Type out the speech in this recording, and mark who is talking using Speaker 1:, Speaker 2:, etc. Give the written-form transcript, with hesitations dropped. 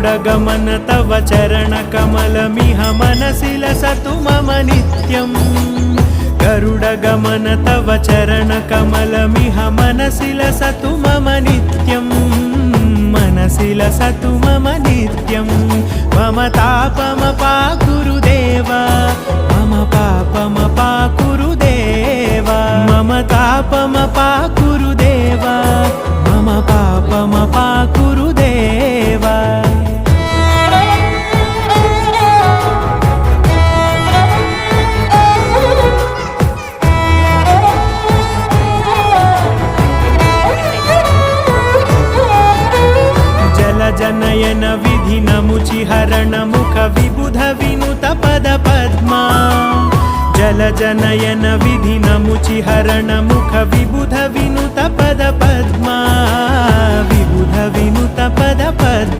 Speaker 1: गरुडगमन तव चरणकमलमिह मनसि लसतु मम नित्यम् गरुडगमन तव चरणकमलमिह मनसि लसतु मम नित्यम् मनसि लसतु मम नित्यम् मम तापमपाकुरुदेव मम पापमपाकुरुदेव मम तापमपाकुरुदेव मम पापमपाकुरुदेव जनयन विधि नमुचिहरण मुख विबुध विनुत पद पद्मा जल जनयन विधि नमुचिहरण मुख विबुध विनुत पद पद्मा विबुध विनुत पद पद्मा।